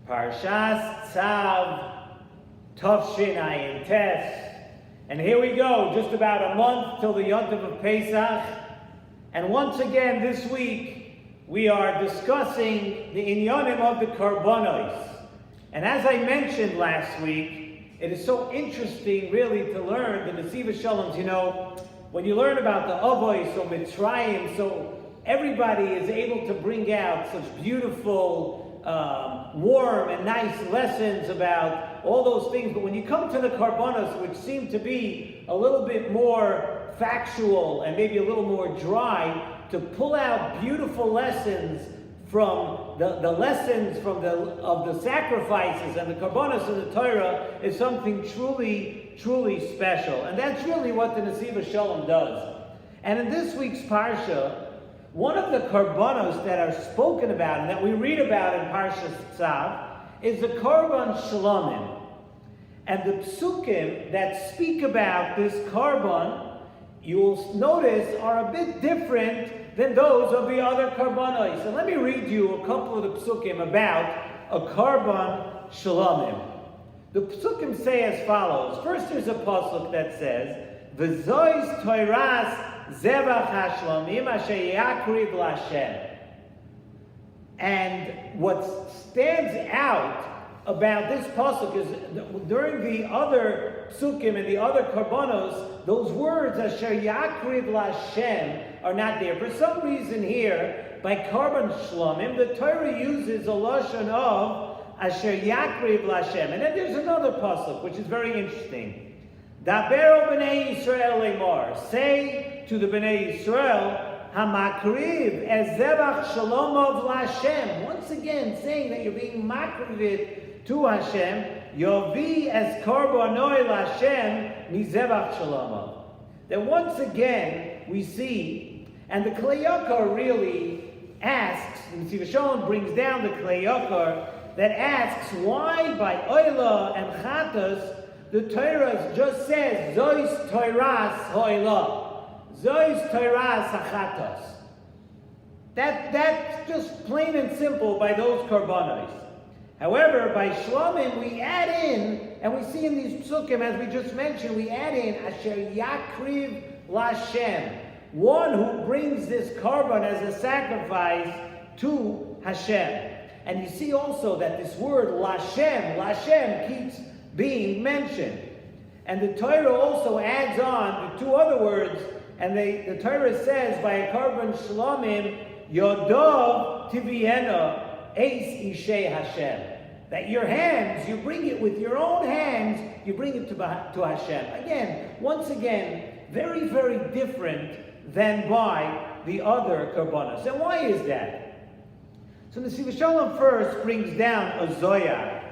Parshas Tzav, Tavshin Ayin Tes. And here we go, just about a month till the Yontif of Pesach. And once again this week, we are discussing the inyanim of the Karbonos. And as I mentioned last week, it is so interesting really to learn the Nesivos Shalom. You know, when you learn about the Avos or Mitzrayim, so everybody is able to bring out such beautiful, warm and nice lessons about all those things. But when you come to the Karbonos, which seem to be a little bit more factual and maybe a little more dry, to pull out beautiful lessons from the lessons from of the sacrifices and the Karbonos of the Torah is something truly, truly special. And that's really what the Nesivos Shalom does. And in this week's Parsha, one of the Karbonos that are spoken about and that we read about in Parshas Tzav is the Karban Shalomim. And the psukim that speak about this Karban, you will notice, are a bit different than those of the other Karbanos. And let me read you a couple of the psukim about a Karban Shalomim. The psukim say as follows. First, there's a pasuk that says, "V'zois toiras zevach hashlamim asher yakriv l'Hashem." And what stands out about this pasuk is during the other psukim and the other karbonos, those words asher yakriv l'Hashem are not there. For some reason here, by karban shlomim, the Torah uses a lashon of asher yakriv l'Hashem. And then there's another pasuk which is very interesting. Daber b'nei Yisrael lemar, say to the b'nei Yisrael, hamakriv ez zevach shalom of l'Hashem. Once again, saying that you're being makriv to Hashem, yovi as karbonoi l'Hashem mizevach shalom. Then once again we see, and the Klei Yakar really asks, and Nesivos Shalom brings down the Klei Yakar that asks why by oila and chatas the Torah just says zois toiras hoila, zois toiras hachatas. That's just plain and simple by those karbanos. However, by Shlomim we add in, and we see in these psukim, as we just mentioned, we add in asher yakriv l'Hashem, one who brings this karban as a sacrifice to Hashem. And you see also that this word l'Hashem keeps being mentioned. And the Torah also adds on the two other words, and the Torah says by a karban shlomim, Yodov tiviena eis ishei Hashem. That your hands, you bring it with your own hands, you bring it to Hashem. Again, once again, very, very different than by the other karbanos. And why is that? So the Nesivos Shalom first brings down a Zohar.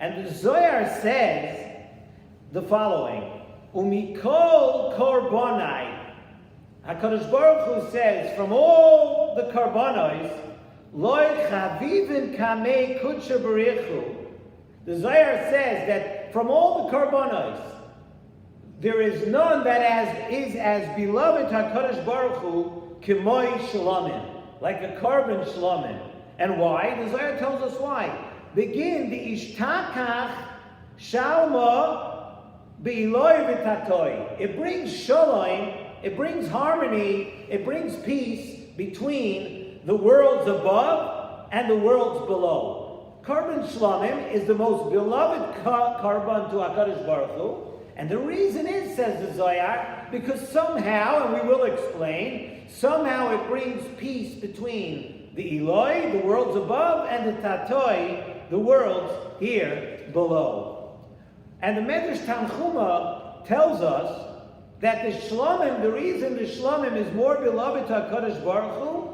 And the Zohar says the following: Umikol korbonai. HaKadosh Baruch Hu says, from all the karbonos, loy chavivin kamei kudsha barichu. The Zohar says that from all the karbonos, there is none that is as beloved HaKadosh Baruch Hu k'moi shalomim, like a karban shalomim. And why? The Zohar tells us why. Begin the ishtakach shalma be'iloi v'tatoi. It brings shalom, it brings harmony, it brings peace between the worlds above and the worlds below. Karban shlomim is the most beloved karban to HaKadosh Baruch Hu. And the reason is, says the Zohar, because somehow, and we will explain, somehow it brings peace between the Eloi, the worlds above, and the Tatoi, the worlds here below. And the Medrash Tanchuma tells us that the Shlomim, the reason the Shlomim is more beloved to HaKadosh Baruch Hu,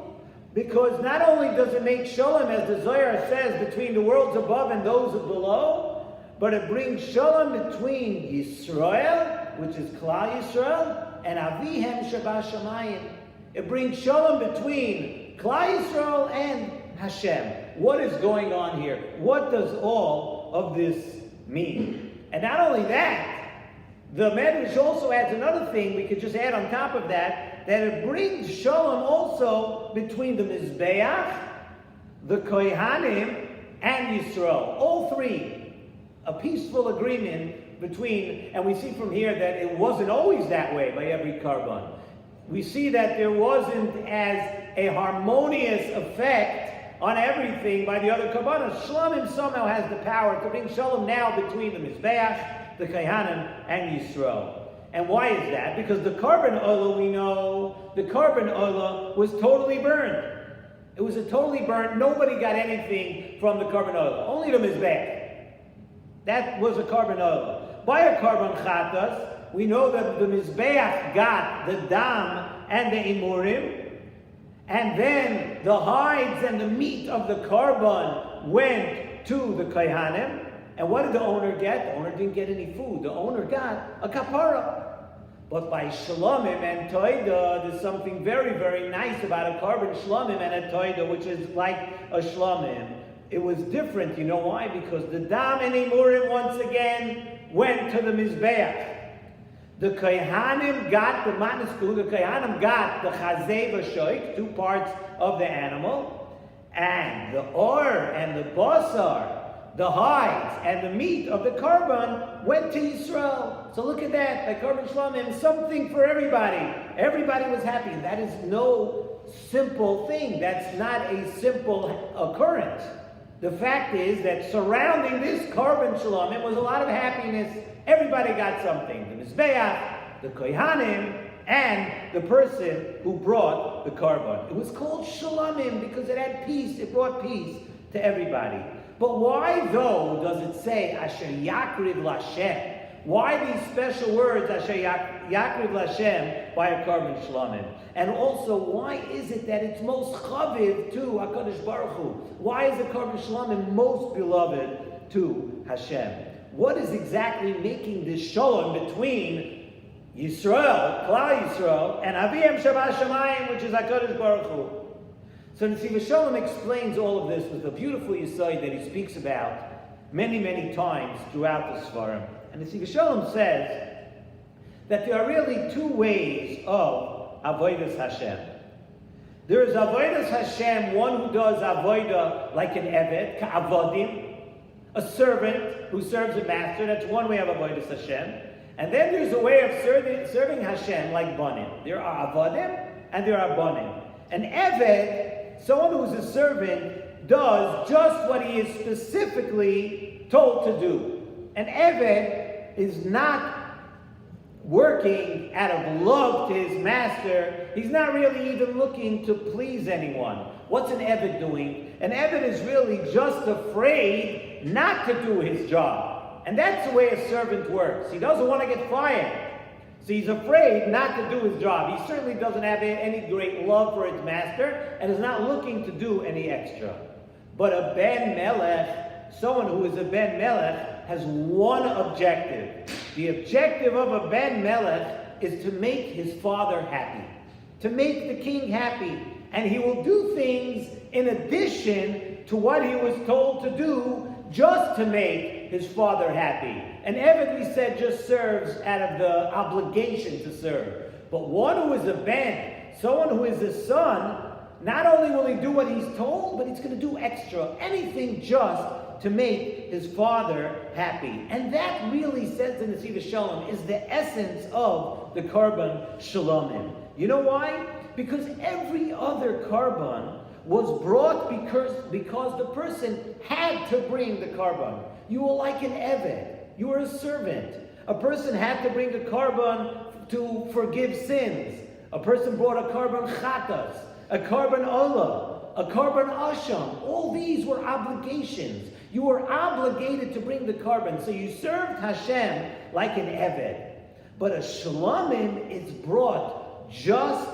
because not only does it make Shalom, as the Zohar says, between the worlds above and those below, but it brings Shalom between Yisrael, which is Klal Yisrael, and Avihem Sheba Shamayim. It brings Shalom between Klal Yisrael and Hashem. What is going on here? What does all of this mean? And not only that, the Medrash also adds another thing we could just add on top of that it brings Shalom also between the Mizbeach, the Kohanim, and Yisrael. All three, a peaceful agreement between, and we see from here that it wasn't always that way by every Karban. We see that there wasn't as a harmonious effect on everything by the other Karbanos. Shlomim somehow has the power to bring Shalom now between the Mizbeach, the Kohanim, and Yisrael. And why is that? Because the Karban Olah, we know, the Karban Olah was totally burned. It was totally burned. Nobody got anything from the Karban Olah. Only the Mizbeach. That was a Karban Olah. By a Karban Chatas, we know that the Mizbeach got the Dam and the Imurim, and then the hides and the meat of the Karban went to the Kohanim. And what did the owner get? The owner didn't get any food. The owner got a kapara. But by Shalomim and Toida, there's something very, very nice about a Karban Shalomim and a Toida, which is like a Shalomim. It was different. You know why? Because the Dam and Imurim once again went to the Mizbeach. The Kohanim got the Manisku, the Kohanim got the Chazei v'Shoik, 2 parts of the animal, and the Or and the Basar, the hides and the meat of the Karban went to Yisrael. So look at that, by Karban Shlomim, something for everybody. Everybody was happy. That is no simple thing. That's not a simple occurrence. The fact is that surrounding this Karban Shlomim was a lot of happiness. Everybody got something. The Mizbeach, the Kohanim, and the person who brought the Karban. It was called Shalomim because it had peace. It brought peace to everybody. But why, though, does it say Asher Yakriv Lashem? Why these special words, Asher Yakriv Lashem, by a Karban Shlomim? And also, why is it that it's most chaviv to HaKadosh Baruch Hu? Why is the Karban Shlomim most beloved to Hashem? What is exactly making this shalom between Yisrael, Klal Yisrael, and Aviyam Shabbat Shamayim, which is HaKadosh Baruch Hu? So Nesivos Shalom explains all of this with a beautiful yesod that he speaks about many, many times throughout the Svarim. And Nesivos Shalom says that there are really 2 ways of Avodas Hashem. There is Avodas Hashem, one who does Avodah like an Eved, Ka'avodim, a servant who serves a master. That's one way of Avodas Hashem. And then there's a way of serving Hashem like Banim. There are Avodim and there are Banim. An Eved, someone who's a servant, does just what he is specifically told to do. An Eved is not working out of love to his master. He's not really even looking to please anyone. What's an Eved doing? An Eved is really just afraid not to do his job. And that's the way a servant works. He doesn't want to get fired. So he's afraid not to do his job. He certainly doesn't have any great love for his master and is not looking to do any extra. But a Ben Melech, someone who is a Ben Melech, has one objective. The objective of a Ben Melech is to make his father happy, to make the king happy. And he will do things in addition to what he was told to do just to make his father happy. An Eved, we said, just serves out of the obligation to serve. But one who is a Ben, someone who is a son, not only will he do what he's told, but he's going to do extra, anything just to make his father happy. And that really, says in Nesivos Shalom, is the essence of the Karban Shalomim. You know why? Because every other Karban was brought because the person had to bring the Karban. You were like an Eved. You were a servant. A person had to bring a Karban to forgive sins. A person brought a Karban Chatas, a Karban Olah, a Karban Asham. All these were obligations. You were obligated to bring the Karban. So you served Hashem like an Eved. But a Shalomim is brought just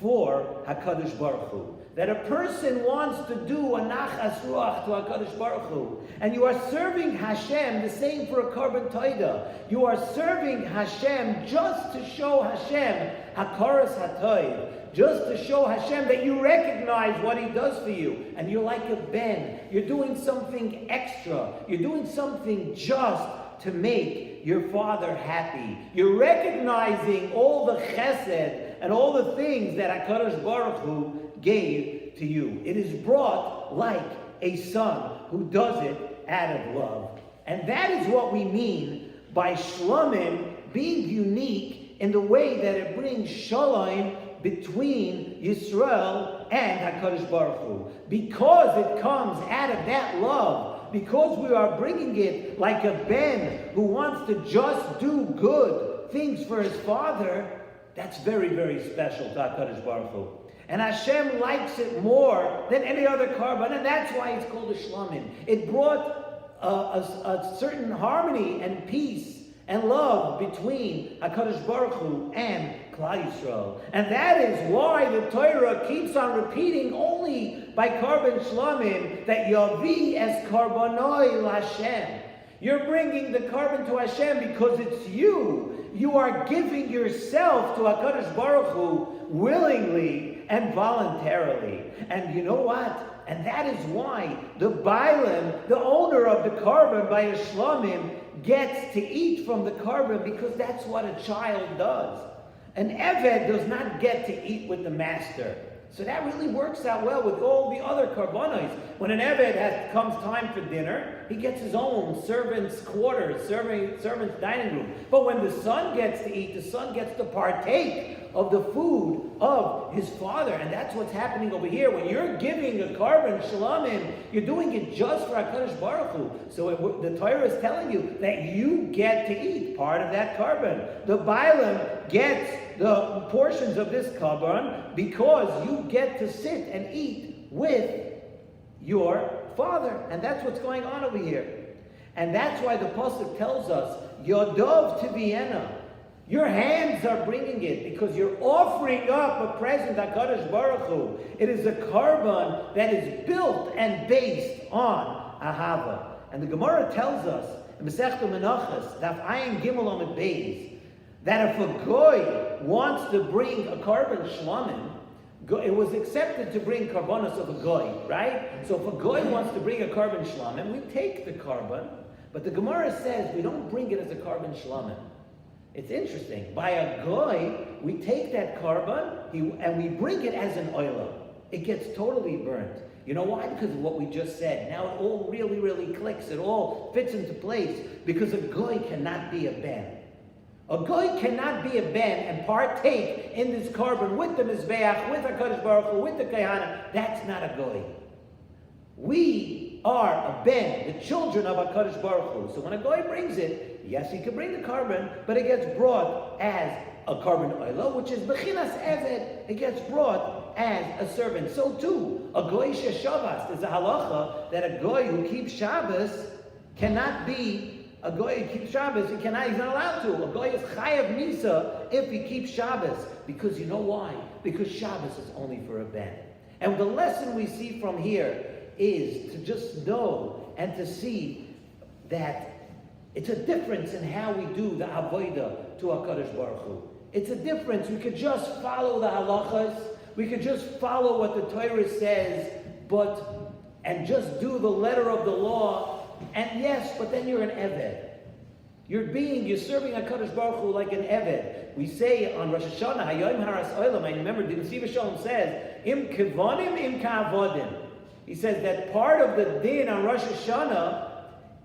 for HaKadosh Baruch Hu. That a person wants to do a nachas ruach to HaKadosh Baruch Hu. And you are serving Hashem, the same for a Karban Toida. You are serving Hashem just to show Hashem hakaras hatoiv. Just to show Hashem that you recognize what He does for you. And you're like a Ben. You're doing something extra. You're doing something just to make your father happy. You're recognizing all the chesed and all the things that HaKadosh Baruch Hu gave to you. It is brought like a son who does it out of love. And that is what we mean by Shlomim being unique in the way that it brings Shalom between Yisrael and HaKadosh Baruch Hu. Because it comes out of that love, because we are bringing it like a ben who wants to just do good things for his father, that's very, very special to HaKadosh Baruch Hu. And Hashem likes it more than any other carbon, and that's why it's called a Shlomim. It brought a certain harmony and peace and love between HaKadosh Baruch Hu and Klal Yisrael. And that is why the Torah keeps on repeating only by Karban Shlomim that Yavi es Karbonoi Lashem. You're bringing the carbon to Hashem because it's you. You are giving yourself to HaKadosh Baruch Hu willingly and voluntarily. And you know what? And that is why the Bailam, the owner of the carbon by a Shlomim, gets to eat from the carbon because that's what a child does. An Eved does not get to eat with the master. So that really works out well with all the other karbonos. When an Eved comes time for dinner, he gets his own servant's quarters, servant's dining room. But when the son gets to eat, the son gets to partake of the food of his father. And that's what's happening over here. When you're giving a carbon shalomim, you're doing it just for HaKadosh Baruch Hu. So the Torah is telling you that you get to eat part of that carbon. The Bailam gets the portions of this carbon because you get to sit and eat with your father. And that's what's going on over here. And that's why the Pasuk tells us, Yodov to Vienna. Your hands are bringing it because you're offering up a present HaKadosh Baruch Hu. It is a carbon that is built and based on Ahava. And the Gemara tells us in Masechta Menachos, Daf Ayin Gimel Amud Beis, that if a goy wants to bring a carbon shlamim, it was accepted to bring karbonos of a goy, right? So if a goy wants to bring a carbon shlamim, we take the carbon, but the Gemara says we don't bring it as a carbon shlamim. It's interesting. By a goy, we take that carbon and we bring it as an oila. It gets totally burnt. You know why? Because of what we just said. Now it all really, really clicks. It all fits into place because a goy cannot be a ben. A goy cannot be a ben and partake in this carbon with the Mizbeach, with HaKadosh Baruch Hu, with the Kahana. That's not a goy. We are a ben, the children of HaKadosh Baruch Hu. So when a goy brings it, yes, he can bring the carbon, but it gets brought as a carbon oila, which is bechinas eved. It gets brought as a servant. So too, a goy sheshavas. There's a halacha that a goy who keeps Shabbos cannot be a goy who keeps Shabbos. He's not allowed to. A goy is chayav misa if he keeps Shabbos. Because you know why? Because Shabbos is only for a ben. And the lesson we see from here is to just know and to see that it's a difference in how we do the avodah to HaKadosh Baruch Hu. It's a difference. We could just follow the halachas. We could just follow what the Torah says, and just do the letter of the law. And yes, but then you're an eved. You're serving HaKadosh Baruch Hu like an eved. We say on Rosh Hashanah, Hayom Haras Olam, I remember the Nesivos Shalom says, Im Kevonim, Im Ka'avodim. He says that part of the din on Rosh Hashanah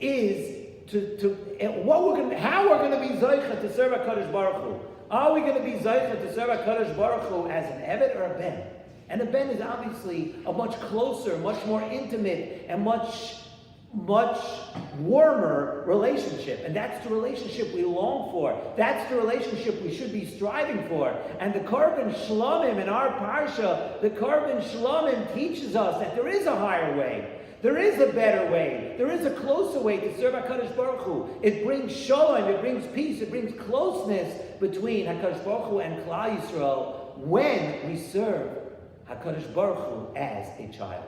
is how we're going to be zoicha to serve HaKadosh Baruch Hu. Are we going to be zoicha to serve HaKadosh Baruch Hu as an eved or a ben? And a ben is obviously a much closer, much more intimate, and much warmer relationship. And that's the relationship we long for. That's the relationship we should be striving for. And the Karban Shlomim in our parsha, the Karban Shlomim teaches us that there is a higher way. There is a better way. There is a closer way to serve HaKadosh Baruch Hu. It brings shalom, it brings peace, it brings closeness between HaKadosh Baruch Hu and Klal Yisrael when we serve HaKadosh Baruch Hu as a child.